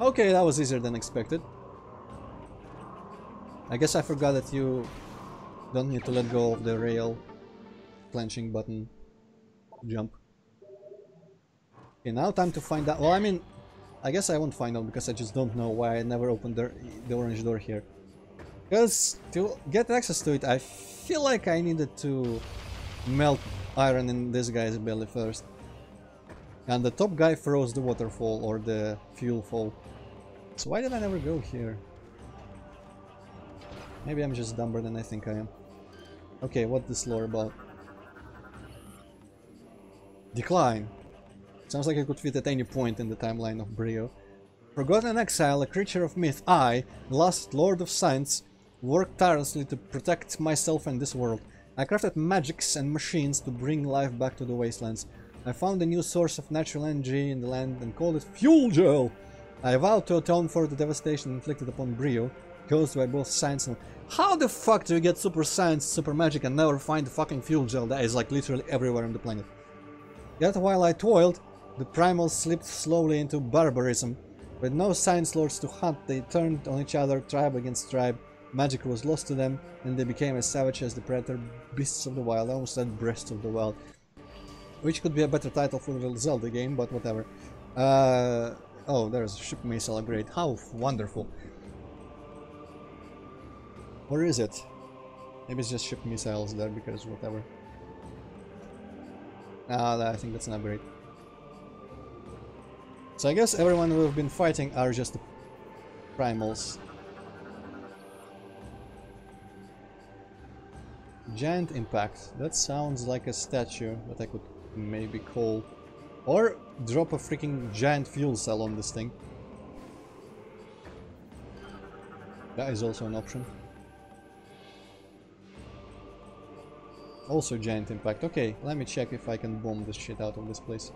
Okay, that was easier than expected. I guess I forgot that you don't need to let go of the rail clenching button jump. Okay, now time to find out. Well, I mean, I guess I won't find out because I just don't know why I never opened the orange door here. Because to get access to it, I feel like I needed to melt iron in this guy's belly first. And the top guy froze the waterfall or the fuel fall. So why did I never go here? Maybe I'm just dumber than I think I am. Okay, what's this lore about? Decline. Sounds like it could fit at any point in the timeline of Brio. Forgotten exile, a creature of myth, I, the last Lord of Science, worked tirelessly to protect myself and this world. I crafted magics and machines to bring life back to the wastelands. I found a new source of natural energy in the land and called it Fuel Gel. I vowed to atone for the devastation inflicted upon Brio, caused by both science and... How the fuck do you get super science, super magic and never find the fucking Fuel Gel that is like literally everywhere on the planet? Yet while I toiled, the primals slipped slowly into barbarism. With no science lords to hunt, they turned on each other, tribe against tribe. Magic was lost to them, and they became as savage as the predator beasts of the wild. I almost said breasts of the wild. Which could be a better title for the Zelda game, but whatever. Oh, there's a ship missile upgrade. How wonderful. Where is it? Maybe it's just ship missiles there, because whatever. I think that's an upgrade. So I guess everyone we've been fighting are just the primals. Giant impact. That sounds like a statue that I could maybe call. Or drop a freaking giant fuel cell on this thing. That is also an option. Also giant impact. Okay, let me check if I can bomb this shit out of this place.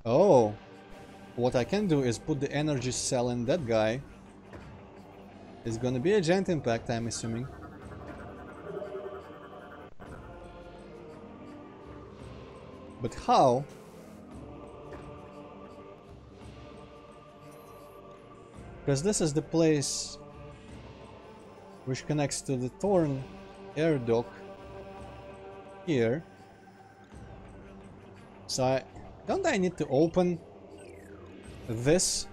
Oh! What I can do is put the energy cell in that guy. It's gonna be a giant impact, I'm assuming. But how? Because this is the place which connects to the Thorn air dock here. So don't I need to open this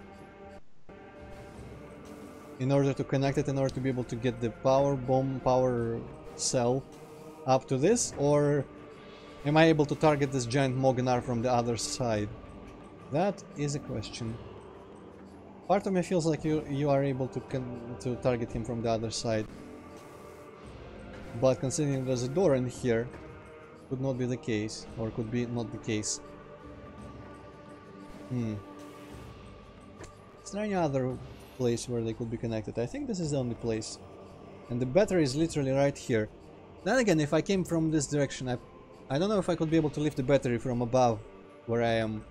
in order to connect it, in order to be able to get the power bomb, power cell up to this? Or am I able to target this giant Moganar from the other side? That is a question. Part of me feels like you are able to target him from the other side. But considering there's a door in here, could not be the case, or could be not the case. Is there any other place where they could be connected? I think this is the only place. And the battery is literally right here. Then again, if I came from this direction, I don't know if I could be able to lift the battery from above where I am.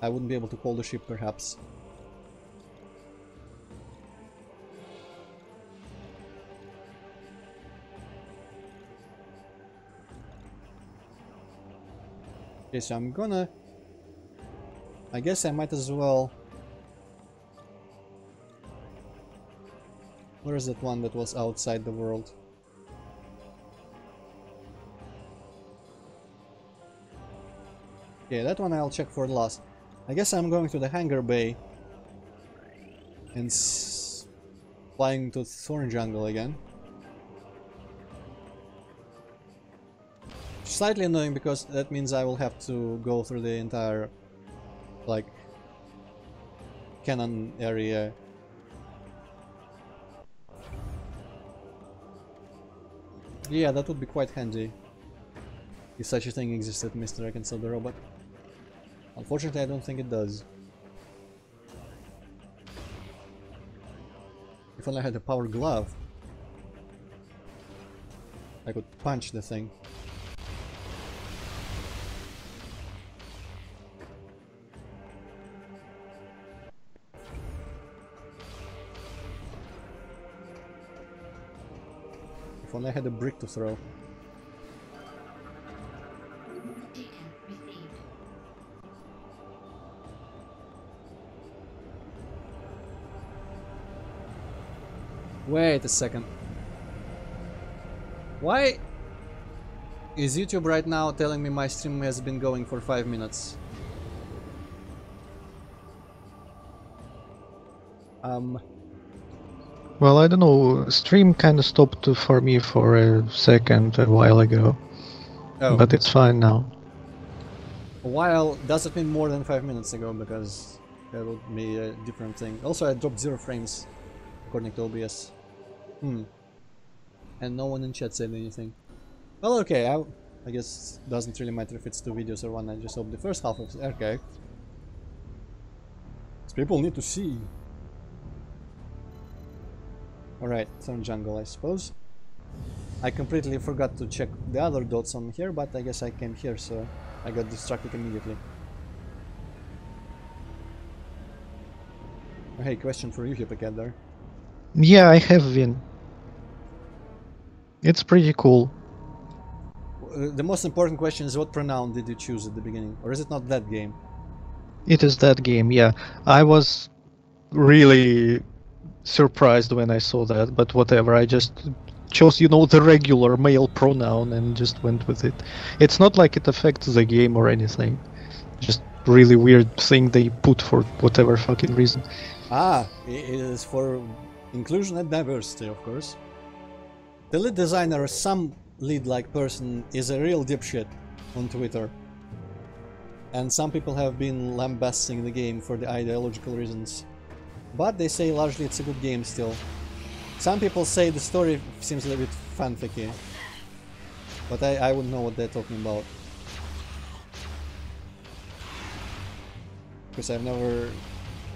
I wouldn't be able to call the ship, perhaps. Okay, so I'm gonna... I guess I might as well... Where is that one that was outside the world? Okay, that one I'll check for last. I guess I'm going to the hangar bay and flying to Thorn Jungle again. Slightly annoying because that means I will have to go through the entire, like, cannon area. Yeah, that would be quite handy if such a thing existed, Mr. I Can Sell the Robot. Unfortunately, I don't think it does. If only I had a power glove, I could punch the thing. If only I had a brick to throw. Wait a second. Why is YouTube right now telling me my stream has been going for 5 minutes? Well, I don't know. Stream kind of stopped for me for a second a while ago, but it's fine now. A while doesn't mean more than 5 minutes ago, because that would be a different thing. Also, I dropped 0 frames according to OBS. And no one in chat said anything. Well, okay, I guess it doesn't really matter if it's 2 videos or 1. I just hope the first half of it. Okay. People need to see. Alright, some jungle, I suppose. I completely forgot to check the other dots on here, but I guess I came here, so I got distracted immediately. Oh, hey, question for you, Hippocadar. Yeah, I have been. It's pretty cool. The most important question is, what pronoun did you choose at the beginning? Or is it not that game? It is that game, yeah. I was really surprised when I saw that, but whatever, I just chose, you know, the regular male pronoun and just went with it. It's not like it affects the game or anything. Just really weird thing they put for whatever fucking reason. Ah, it is for inclusion and diversity, of course. The lead designer, some lead-like person, is a real dipshit on Twitter. And some people have been lambasting the game for the ideological reasons. But they say largely it's a good game still. Some people say the story seems a little bit fanficky. But I wouldn't know what they're talking about. Because I've never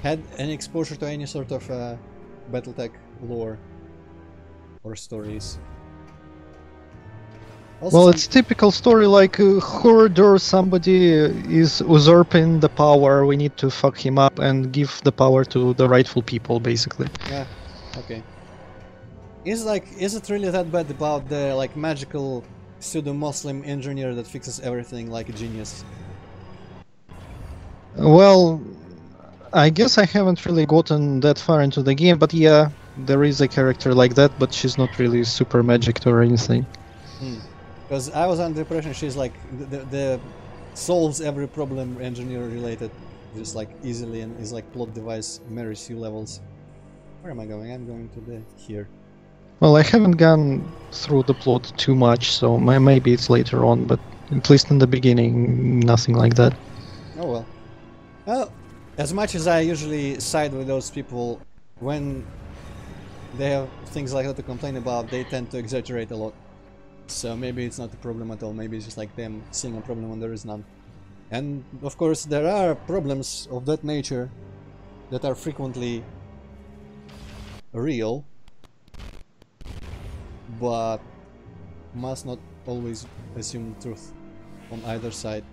had any exposure to any sort of Battletech lore or stories. Also, well, it's typical story like Horde or somebody is usurping the power, we need to fuck him up and give the power to the rightful people, basically. Yeah, okay. Is it really that bad about the like magical pseudo-Muslim engineer that fixes everything like a genius? Well, I guess I haven't really gotten that far into the game, but yeah, there is a character like that, but she's not really super magic or anything. Because I was under the impression she's like the solves every problem engineer related, just like easily, and is like plot device marries you levels. Where am I going? I'm going to the here. Well, I haven't gone through the plot too much, so maybe it's later on, but at least in the beginning, nothing like that. Oh well. Well, as much as I usually side with those people, when they have things like that to complain about, they tend to exaggerate a lot. So maybe it's not a problem at all, maybe it's just like them seeing a problem when there is none. And of course there are problems of that nature that are frequently real, but must not always assume truth on either side.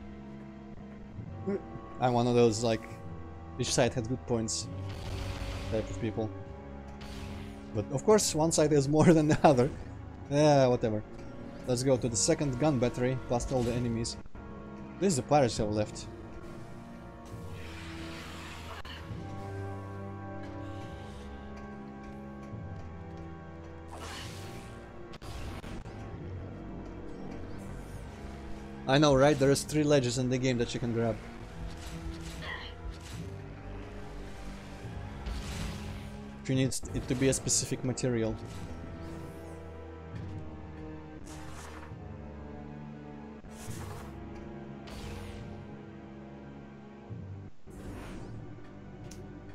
I'm one of those like, each side had good points type of people. But of course one side is more than the other. Whatever. Let's go to the second gun battery, past all the enemies. This is the pirates have left. I know, right? There's 3 ledges in the game that you can grab. You need it to be a specific material.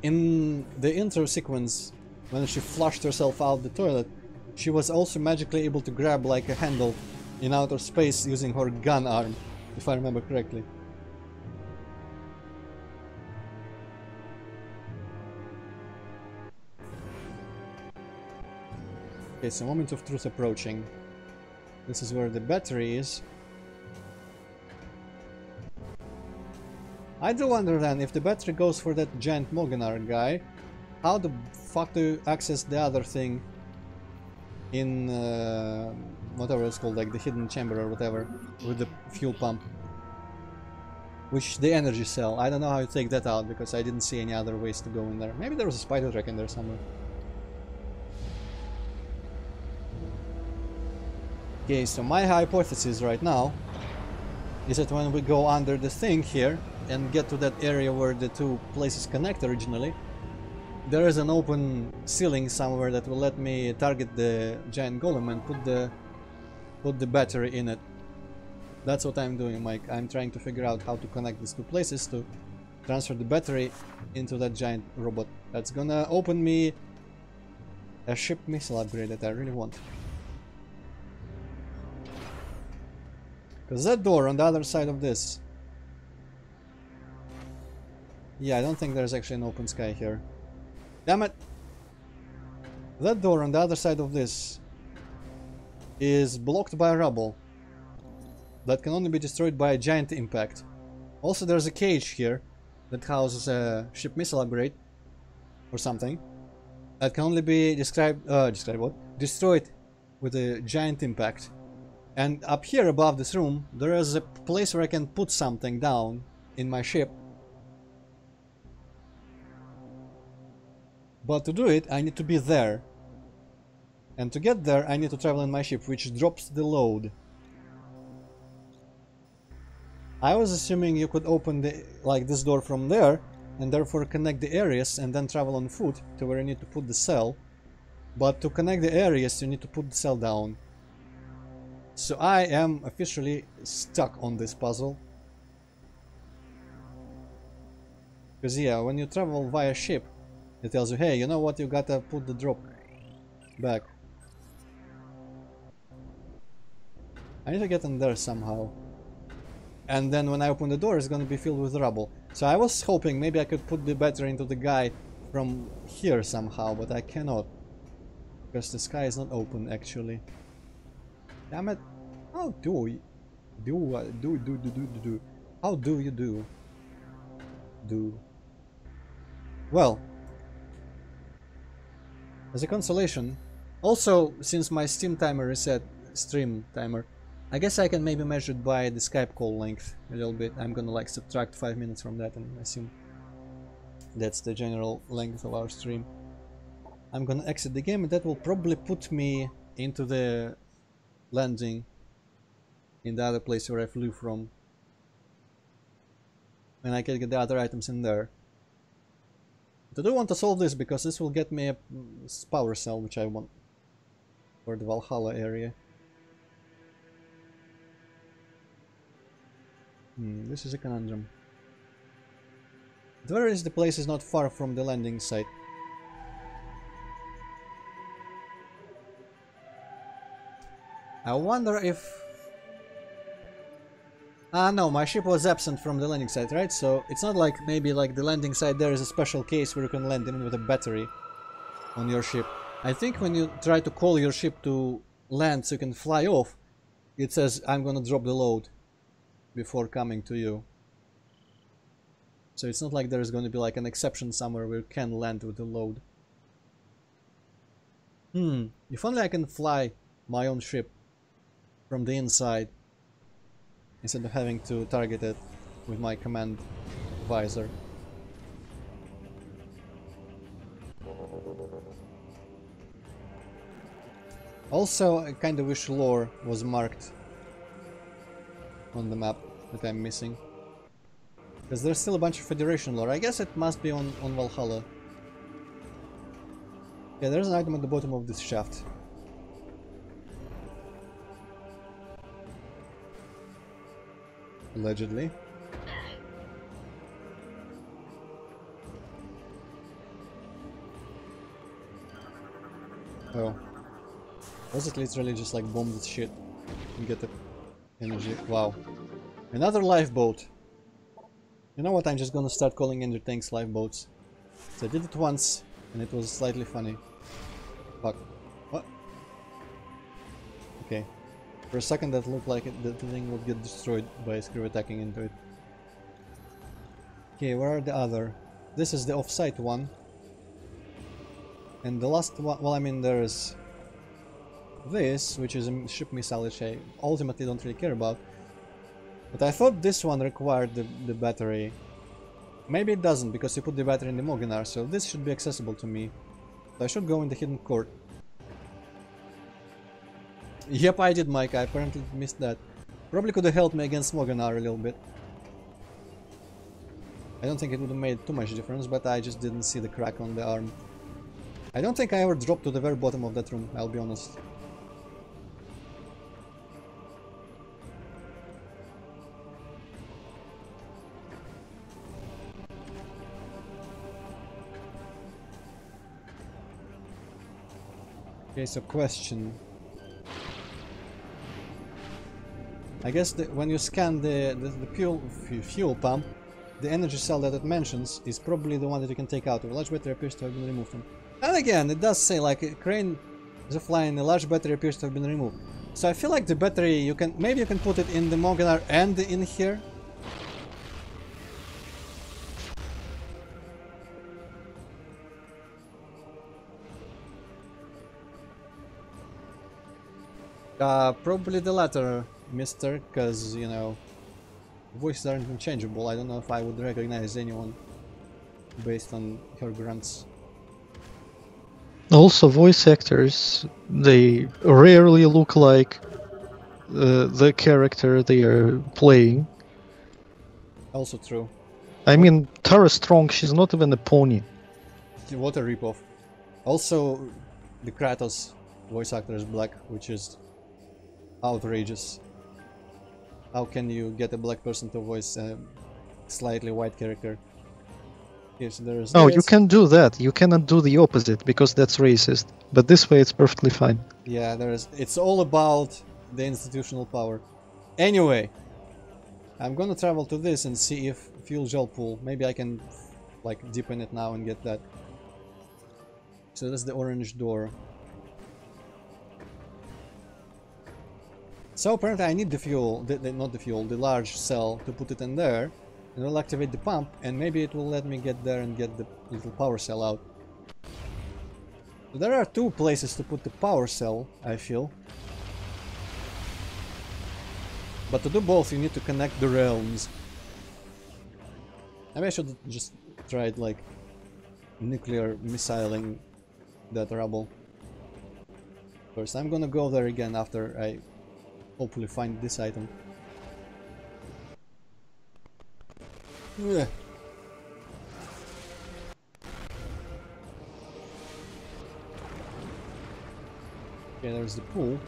In the intro sequence, when she flushed herself out the toilet, she was also magically able to grab like a handle in outer space using her gun arm, if I remember correctly. Okay, so moment of truth approaching. This is where the battery is. I do wonder then, if the battery goes for that giant Moganar guy, how the fuck do you access the other thing in whatever it's called, like the hidden chamber or whatever, with the fuel pump? Which the energy cell. I don't know how you take that out, because I didn't see any other ways to go in there. Maybe there was a spider track in there somewhere. Okay, so my hypothesis right now is that when we go under the thing here and get to that area where the two places connect originally, there is an open ceiling somewhere that will let me target the giant golem and put the battery in it. That's what I'm doing, Mike. I'm trying to figure out how to connect these two places to transfer the battery into that giant robot. That's gonna open me a ship missile upgrade that I really want. Because that door on the other side of this... Yeah, I don't think there's actually an open sky here. Damn it! That door on the other side of this is blocked by rubble that can only be destroyed by a giant impact. Also, there's a cage here that houses a ship missile upgrade or something that can only be destroyed with a giant impact. And up here above this room there is a place where I can put something down in my ship. But to do it I need to be there. And to get there I need to travel in my ship, which drops the load. I was assuming you could open this door from there and therefore connect the areas and then travel on foot to where you need to put the cell. But to connect the areas you need to put the cell down. So I am officially stuck on this puzzle. Because yeah, when you travel via ship, it tells you, hey, you know what, you gotta put the drop back. I need to get in there somehow. And then when I open the door, it's gonna be filled with rubble. So I was hoping maybe I could put the battery into the guy from here somehow, but I cannot. Because the sky is not open, actually. Damn it. How do you do? How do you do? Well, as a consolation, also since my Steam timer reset, stream timer, I guess I can maybe measure it by the Skype call length a little bit. I'm gonna like subtract 5 minutes from that and assume that's the general length of our stream. I'm gonna exit the game and that will probably put me into the landing in the other place where I flew from. And I can get the other items in there. But I do want to solve this because this will get me a power cell, which I want for the Valhalla area. This is a conundrum. Where is the place is not far from the landing site. I wonder if... no, my ship was absent from the landing site, right? So it's not like maybe like the landing site there is a special case where you can land in with a battery on your ship. I think when you try to call your ship to land so you can fly off, it says I'm gonna drop the load before coming to you. So it's not like there's gonna be like an exception somewhere where you can land with the load. If only I can fly my own ship from the inside instead of having to target it with my command visor. Also, I kinda wish lore was marked on the map that I'm missing. Because there's still a bunch of Federation lore. I guess it must be on Valhalla. Yeah, there's an item at the bottom of this shaft. Allegedly. Oh. Was it literally just like bomb this shit and get the energy? Wow. Another lifeboat. You know what, I'm just gonna start calling Ender tanks lifeboats. So I did it once and it was slightly funny. Fuck. What? Okay. For a second that looked like the thing would get destroyed by screw attacking into it. Okay, where are the other? This is the off-site one. And the last one, well, I mean, there's this, which is a ship missile, which I ultimately don't really care about. But I thought this one required the battery. Maybe it doesn't, because you put the battery in the Moginar, so this should be accessible to me. So I should go in the hidden court. Yep, I did, Mike. I apparently missed that. Probably could have helped me against Moganar a little bit. I don't think it would have made too much difference, but I just didn't see the crack on the arm. I don't think I ever dropped to the very bottom of that room, I'll be honest. Okay, so question. I guess when you scan the fuel pump, the energy cell that it mentions is probably the one that you can take out. A large battery appears to have been removed from. And again, it does say like a crane is offline, a large battery appears to have been removed. So I feel like the battery maybe you can put it in the Moganar and in here. Probably the latter, mister, because, you know, voices aren't unchangeable. I don't know if I would recognize anyone based on her grunts. Also, voice actors, they rarely look like the character they are playing. Also true. I mean, Tara Strong, she's not even a pony. What a ripoff. Also, the Kratos voice actor is black, which is outrageous. How can you get a black person to voice a slightly white character? Yes, there's No, this. you can do that. You cannot do the opposite, because that's racist. But this way it's perfectly fine. Yeah, it's all about the institutional power. Anyway, I'm gonna travel to this and see if fuel gel pool, maybe I can like dip in it now and get that. So that's the orange door. So apparently I need the fuel, not the fuel, the large cell to put it in there. And it'll activate the pump, and maybe it will let me get there and get the little power cell out. So there are two places to put the power cell, I feel. But to do both, you need to connect the realms. Maybe I should just try it like nuclear missiling that rubble. First, I'm gonna go there again after I hopefully find this item. Yeah. Okay, there's the pool.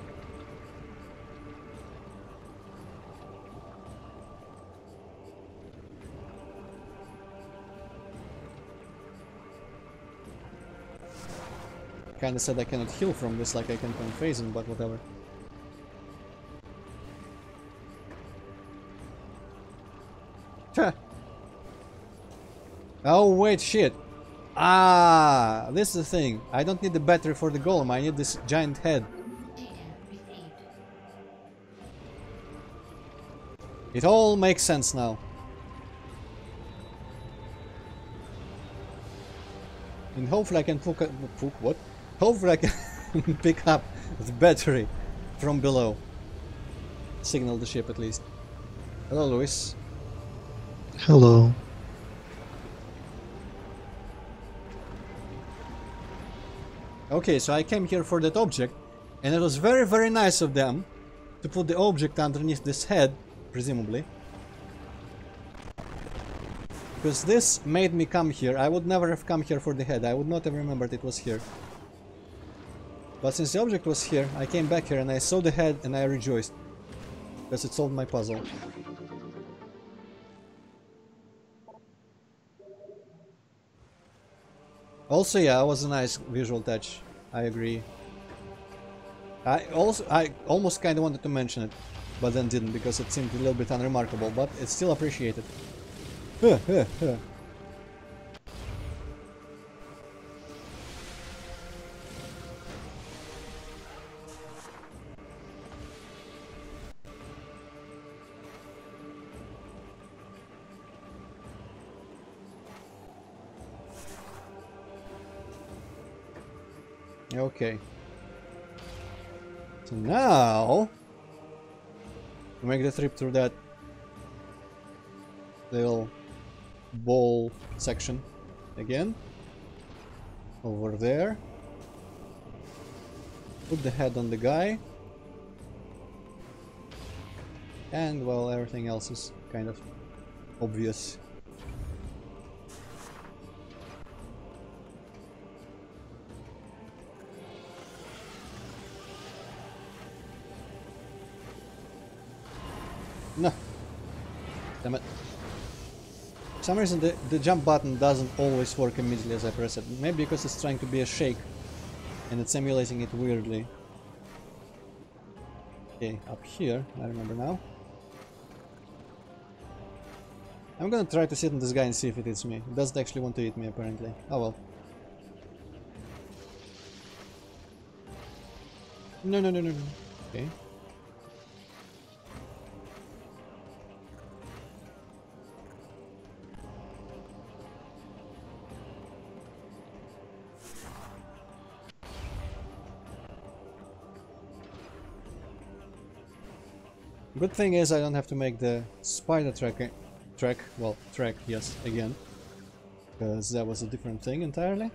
Kinda said I cannot heal from this like I can from phasing, but whatever. Oh wait, shit. Ah, this is the thing. I don't need the battery for the golem, I need this giant head. It all makes sense now. And hopefully I can Hopefully I can pick up the battery from below. Signal the ship at least. Hello, Luis. Hello. Okay, so I came here for that object, and it was very, very nice of them to put the object underneath this head, presumably. Because this made me come here. I would never have come here for the head. I would not have remembered it was here. But since the object was here, I came back here and I saw the head and I rejoiced. Because it solved my puzzle. Also, yeah, it was a nice visual touch. I agree. I almost kind of wanted to mention it, but then didn't because it seemed a little bit unremarkable, but it's still appreciated. Okay. So now we make the trip through that little ball section again. Over there. Put the head on the guy. And, well, everything else is kind of obvious. No. Damn it. For some reason the jump button doesn't always work immediately as I press it. Maybe because it's trying to be a shake and it's emulating it weirdly. Okay, up here, I remember now. I'm gonna try to sit on this guy and see if it eats me. It doesn't actually want to eat me apparently. Oh well. No, no, no, no, no. Okay. Good thing is I don't have to make the spider track, yes, again. Because that was a different thing entirely.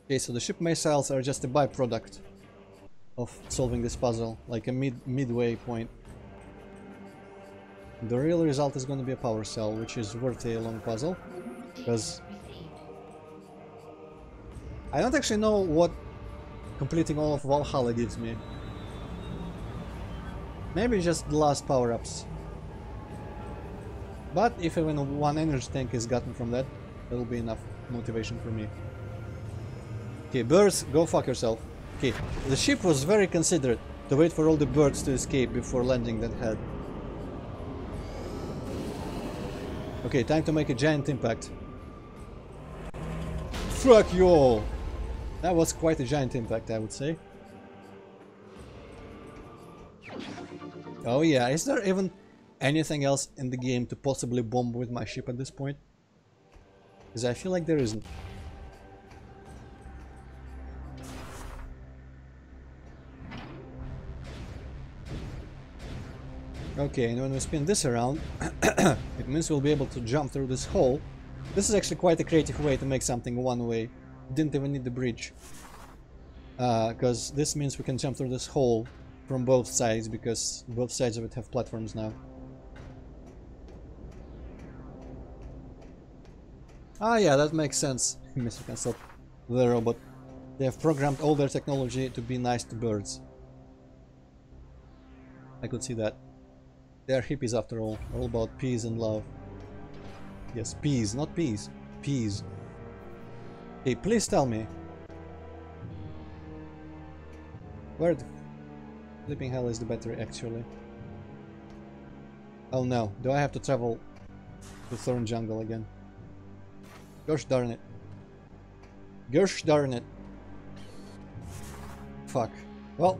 Okay, so the ship missiles are just a byproduct of solving this puzzle, like a midway point. The real result is going to be a power cell, which is worth a long puzzle, because I don't actually know what completing all of Valhalla gives me. Maybe just the last power-ups. But if even one energy tank is gotten from that, that'll be enough motivation for me. Okay, birds, go fuck yourself. Okay, the ship was very considerate to wait for all the birds to escape before landing that head. Okay, time to make a giant impact. Fuck you all! That was quite a giant impact, I would say. Oh yeah, is there even anything else in the game to possibly bomb with my ship at this point? Because I feel like there isn't. Okay, and when we spin this around, it means we'll be able to jump through this hole. This is actually quite a creative way to make something one way. Didn't even need the bridge. Because this means we can jump through this hole from both sides, because both sides of it have platforms now. Ah yeah, that makes sense. Mr. Cancel, the robot. They have programmed all their technology to be nice to birds. I could see that. They are hippies after all about peace and love. Yes, peas, not peas. Peas. Hey, please tell me. Where the flipping hell is the battery actually? Oh no, do I have to travel to Thorn Jungle again? Gosh darn it. Gosh darn it. Fuck. Well.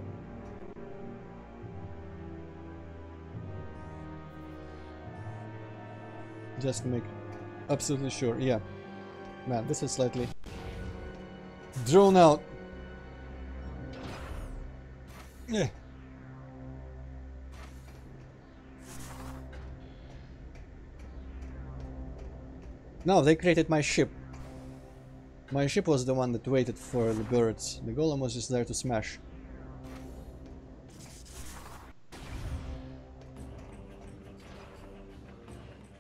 Just to make absolutely sure, yeah. Man, this is slightly drawn out. Yeah. No, they created my ship. My ship was the one that waited for the birds. The golem was just there to smash.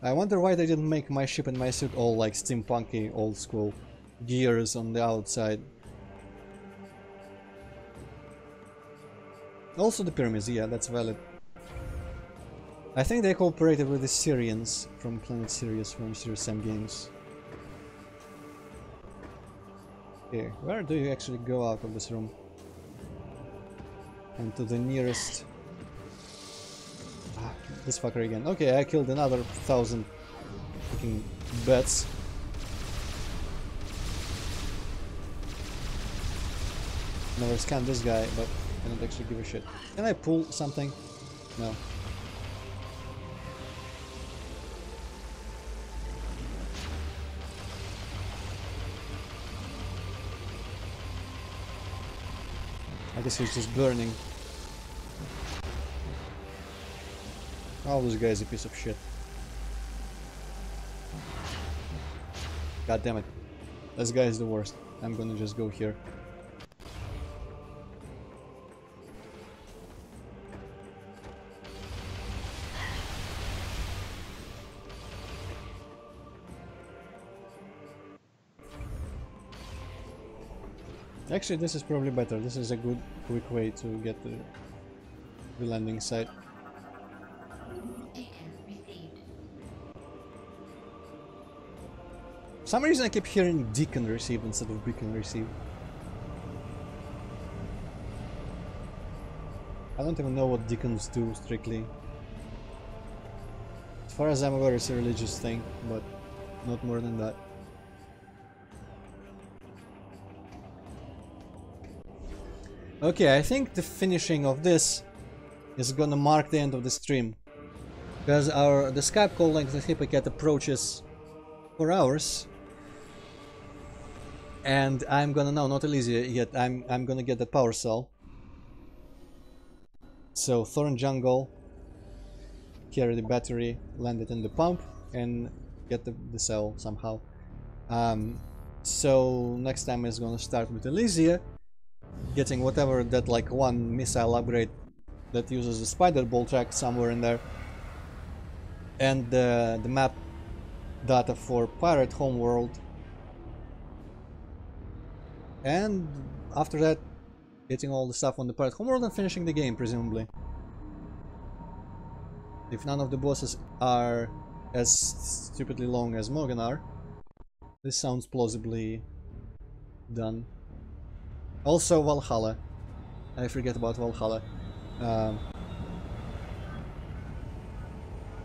I wonder why they didn't make my ship and my suit all like steampunky, old school gears on the outside. Also the pyramids, yeah, that's valid. I think they cooperated with the Syrians from Planet Sirius from Serious Sam Games. Okay, where do you actually go out of this room? And to the nearest... this fucker again. Okay, I killed another 1,000 fucking bats. Never scanned this guy, but I don't actually give a shit. Can I pull something? No. I guess he's just burning. Oh, this guy is a piece of shit. God damn it. This guy is the worst. I'm gonna just go here. Actually, this is probably better. This is a good, quick way to get to the landing site. For some reason I keep hearing Deacon receive instead of Beacon receive. I don't even know what deacons do strictly. As far as I'm aware, it's a religious thing, but not more than that. Okay, I think the finishing of this is gonna mark the end of the stream, because the Skype call length with Hippocate approaches 4 hours, and I'm gonna not Elysia yet. I'm gonna get the power cell. So Thorn Jungle, carry the battery, land it in the pump, and get the cell somehow. So next time is gonna start with Elysia, getting whatever that like one missile upgrade that uses the spider ball track somewhere in there, and the map data for Pirate Homeworld, and after that getting all the stuff on the Pirate Homeworld and finishing the game, presumably. If none of the bosses are as stupidly long as Mogan are, this sounds plausibly done. Also Valhalla. I forget about Valhalla.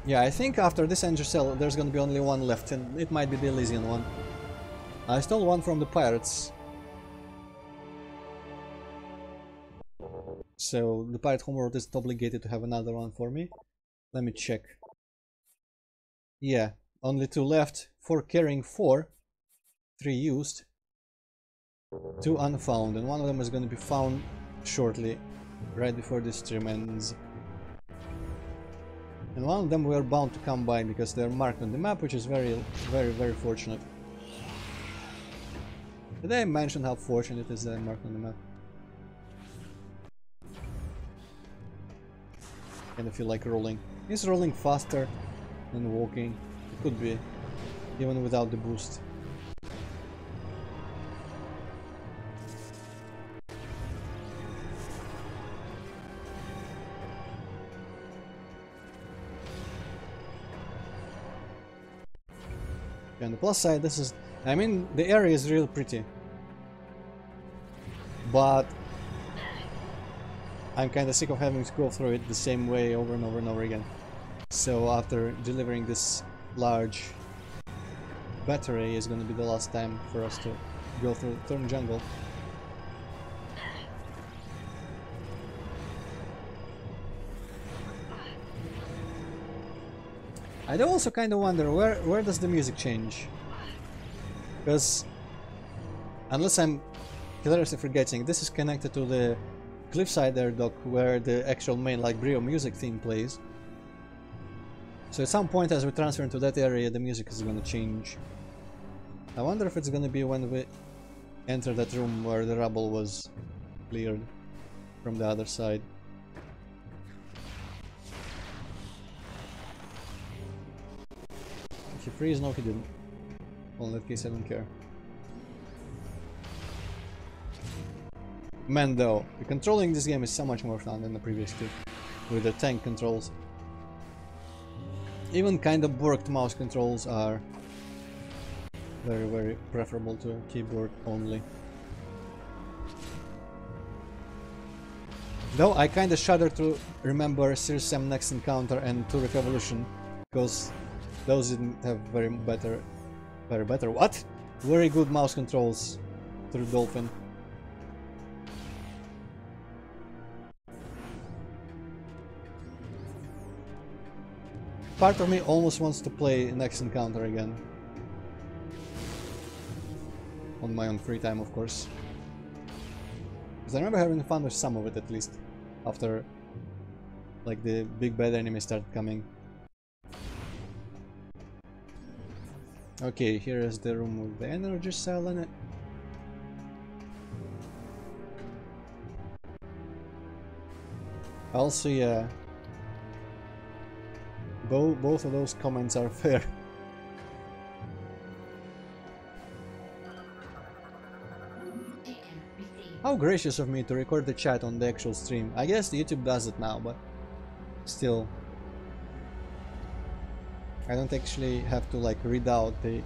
Yeah, I think after this Angel Cell there's gonna be only one left, and it might be the Elysian one. I stole one from the pirates. So the Pirate Homeworld is obligated to have another one for me. Let me check. Yeah, only 2 left. 4 carrying 4. 3 used. 2 unfound, and one of them is going to be found shortly, right before this stream ends. And one of them we are bound to come by because they are marked on the map, which is very, very, very fortunate. Did I mention how fortunate it is that I'm marked on the map? And I feel like rolling. Is rolling faster than walking? It could be, even without the boost. And on the plus side, this is, I mean, the area is real pretty, but I'm kinda sick of having to go through it the same way over and over and over again. So after delivering this large battery is gonna be the last time for us to go through Thorn Jungle. I do also kinda wonder where does the music change? Because unless I'm hilariously forgetting, this is connected to the Cliffside Air Dock where the actual main like Brio music theme plays. So at some point as we transfer into that area the music is gonna change. I wonder if it's gonna be when we enter that room where the rubble was cleared from the other side. Did he freeze? No, he didn't. Well, in that case I don't care. Man though, controlling this game is so much more fun than the previous two, with the tank controls. Even kind of borked mouse controls are very, very preferable to a keyboard only. Though I kinda shudder to remember Sir Sam Next Encounter and Turek Evolution, because those didn't have very good mouse controls through Dolphin. Part of me almost wants to play Next Encounter again. On my own free time, of course. Because I remember having fun with some of it at least. After like the big bad enemy started coming. Okay, here is the room with the energy cell in it. Also, yeah. Both of those comments are fair. How gracious of me to record the chat on the actual stream. I guess YouTube does it now, but still. I don't actually have to like read out the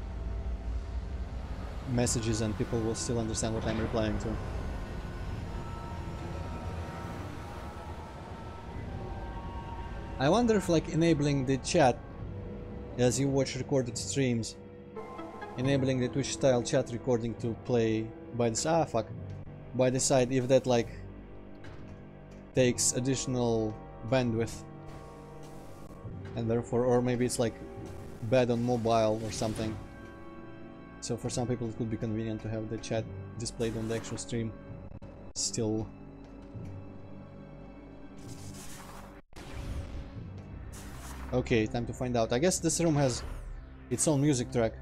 messages and people will still understand what I'm replying to. I wonder if like enabling the chat as you watch recorded streams, enabling the Twitch style chat recording to play by the by the side, if that like takes additional bandwidth and therefore, or maybe it's like bad on mobile or something. So for some people it could be convenient to have the chat displayed on the actual stream still. Okay, time to find out. I guess this room has its own music track,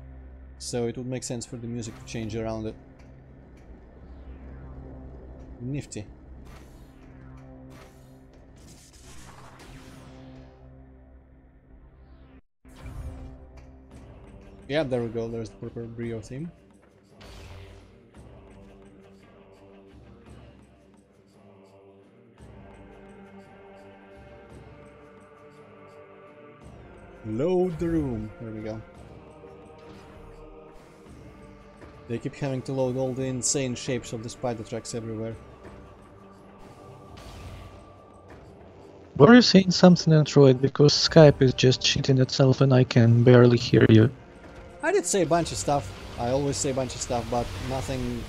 so it would make sense for the music to change around it. Nifty. Yeah, there we go, there's the proper Brio theme. Load the room. There we go. They keep having to load all the insane shapes of the spider tracks everywhere. Were you saying something, Antroid? Because Skype is just cheating itself and I can barely hear you. I did say a bunch of stuff. I always say a bunch of stuff, but nothing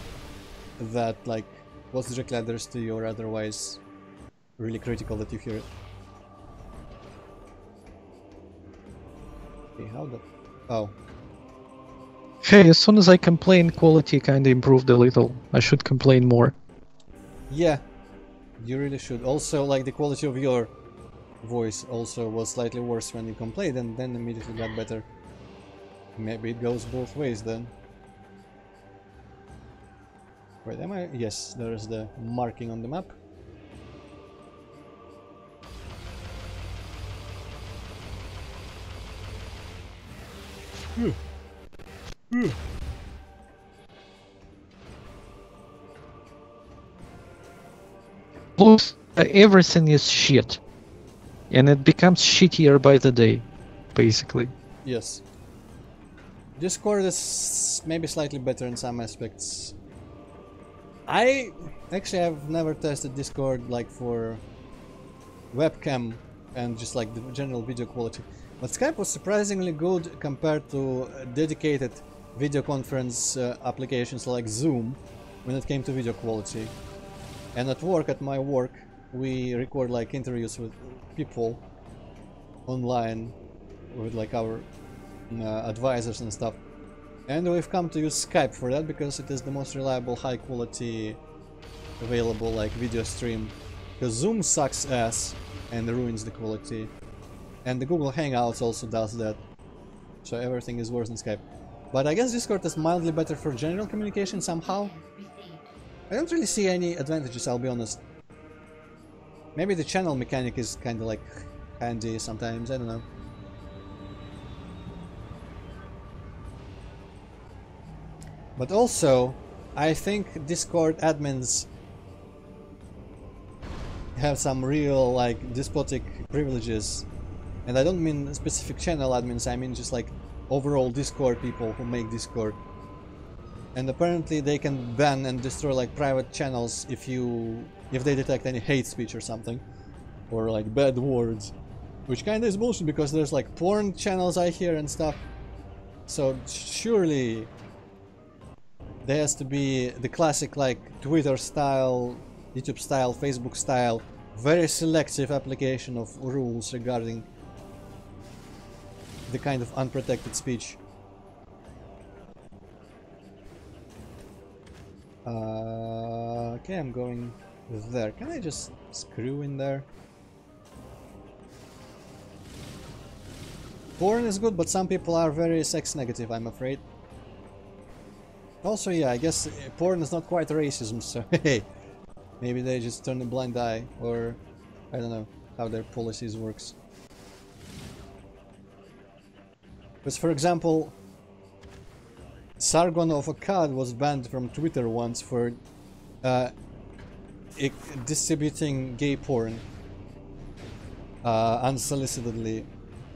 that like was directly addressed to you or otherwise really critical that you hear it. Okay, how the... Oh. Hey, as soon as I complain, quality kinda improved a little. I should complain more. Yeah, you really should. Also, like, the quality of your voice also was slightly worse when you complained and then immediately got better. Maybe it goes both ways then. Wait, am I? Yes, there's the marking on the map. Plus, everything is shit. And it becomes shittier by the day, basically. Yes. Discord is maybe slightly better in some aspects. I actually have never tested Discord like for webcam and just like the general video quality. But Skype was surprisingly good compared to dedicated video conference applications like Zoom when it came to video quality. And at work, at my work, we record like interviews with people online with like our advisors and stuff. And we've come to use Skype for that because it is the most reliable, high quality available like video stream. Because Zoom sucks ass and ruins the quality. And the Google Hangouts also does that. So everything is worse than Skype. But I guess Discord is mildly better for general communication somehow. I don't really see any advantages, I'll be honest. Maybe the channel mechanic is kinda like handy sometimes, I don't know. But also, I think Discord admins have some real like despotic privileges. And I don't mean specific channel admins, I mean just like overall Discord people who make Discord. And apparently they can ban and destroy like private channels if they detect any hate speech or something. Or like bad words. Which kinda is bullshit because there's like porn channels I hear and stuff. So surely there has to be the classic like Twitter style, YouTube style, Facebook style, very selective application of rules regarding the kind of unprotected speech. Okay, I'm going there. Can I just screw in there? Porn is good, but some people are very sex negative, I'm afraid. Also, yeah, I guess porn is not quite racism, so hey, maybe they just turn a blind eye, or I don't know how their policies works. Because, for example, Sargon of Akkad was banned from Twitter once for distributing gay porn unsolicitedly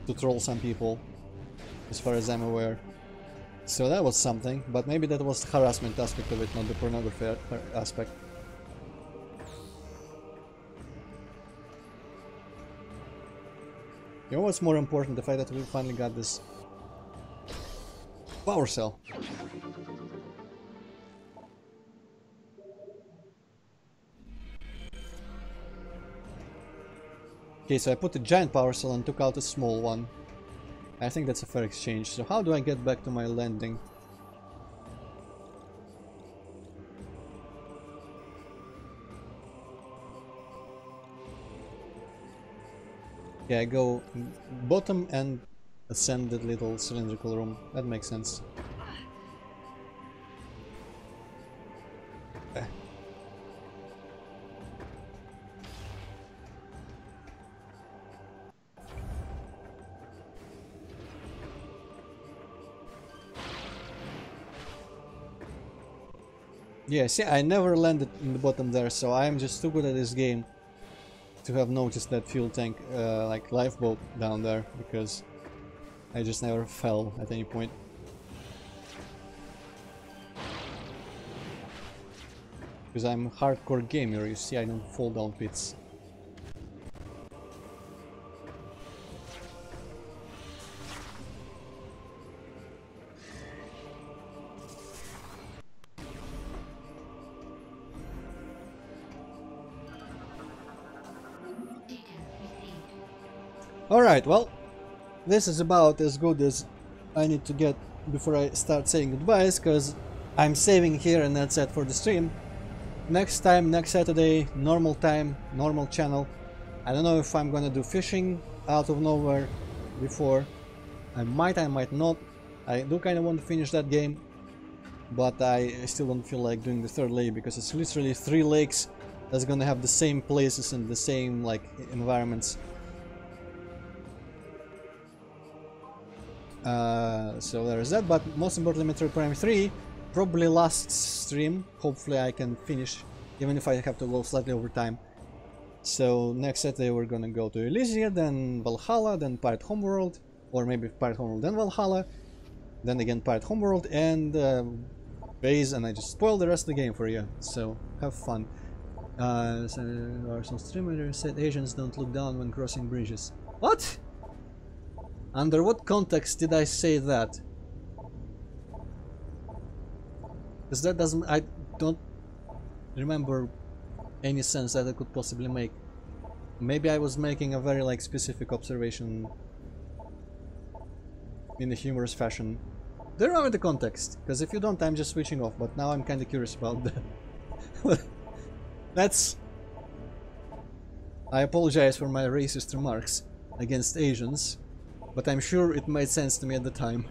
to troll some people, as far as I'm aware. So that was something, but maybe that was the harassment aspect of it, not the pornography aspect. You know what's more important? The fact that we finally got this power cell. Okay, so I put a giant power cell and took out a small one. I think that's a fair exchange. So how do I get back to my landing? Yeah, I go bottom and ascend that little cylindrical room. That makes sense. Yeah, see, I never landed in the bottom there, so I'm just too good at this game to have noticed that fuel tank, like lifeboat down there, because I just never fell at any point. Because I'm a hardcore gamer, you see, I don't fall down pits. Alright, well, this is about as good as I need to get before I start saying goodbyes, because I'm saving here and that's it for the stream. Next time, next Saturday, normal time, normal channel. I don't know if I'm gonna do fishing out of nowhere before. I might not. I do kind of want to finish that game, but I still don't feel like doing the third lake because it's literally 3 lakes that's gonna have the same places and the same like environments. So there's that, but most importantly Metroid Prime 3, probably last stream, hopefully I can finish, even if I have to go slightly over time. So next Saturday we're gonna go to Elysia, then Valhalla, then Pirate Homeworld, or maybe Pirate Homeworld then Valhalla, then again Pirate Homeworld and base, and I just spoiled the rest of the game for you, so have fun. So there are some streamers said Asians don't look down when crossing bridges. What? Under what context did I say that? Because that doesn't... I don't remember any sense that I could possibly make. Maybe I was making a very like specific observation in a humorous fashion. Don't remember the context, because if you don't I'm just switching off, but now I'm kind of curious about that. That's... I apologize for my racist remarks against Asians, but I'm sure it made sense to me at the time.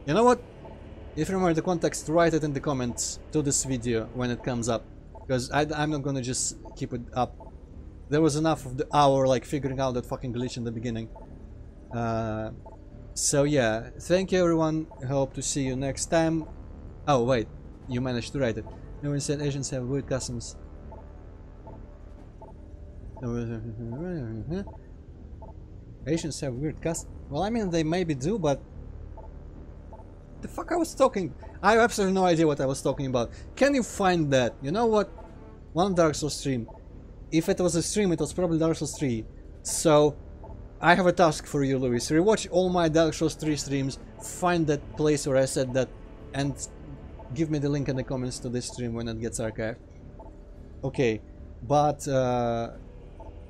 You know what? If you remember the context, write it in the comments to this video when it comes up, because I'm not gonna just keep it up. There was enough of the hour like figuring out that fucking glitch in the beginning. So yeah, thank you everyone, hope to see you next time. Oh wait, you managed to write it. No one said Asians have weird customs. Asians have weird customs. Well, I mean they maybe do, but the fuck I was talking? I have absolutely no idea what I was talking about. Can you find that? You know what? One Dark Souls stream. If it was a stream, it was probably Dark Souls 3. So I have a task for you, Luis. Rewatch all my Dark Souls 3 streams, find that place where I said that, and give me the link in the comments to this stream when it gets archived. Okay, but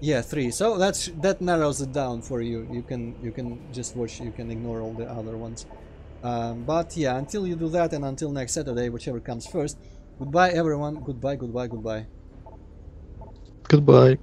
yeah, 3. So that narrows it down for you. You can just watch. You can ignore all the other ones. But yeah, until you do that, and until next Saturday, whichever comes first. Goodbye, everyone. Goodbye. Goodbye. Goodbye. Goodbye.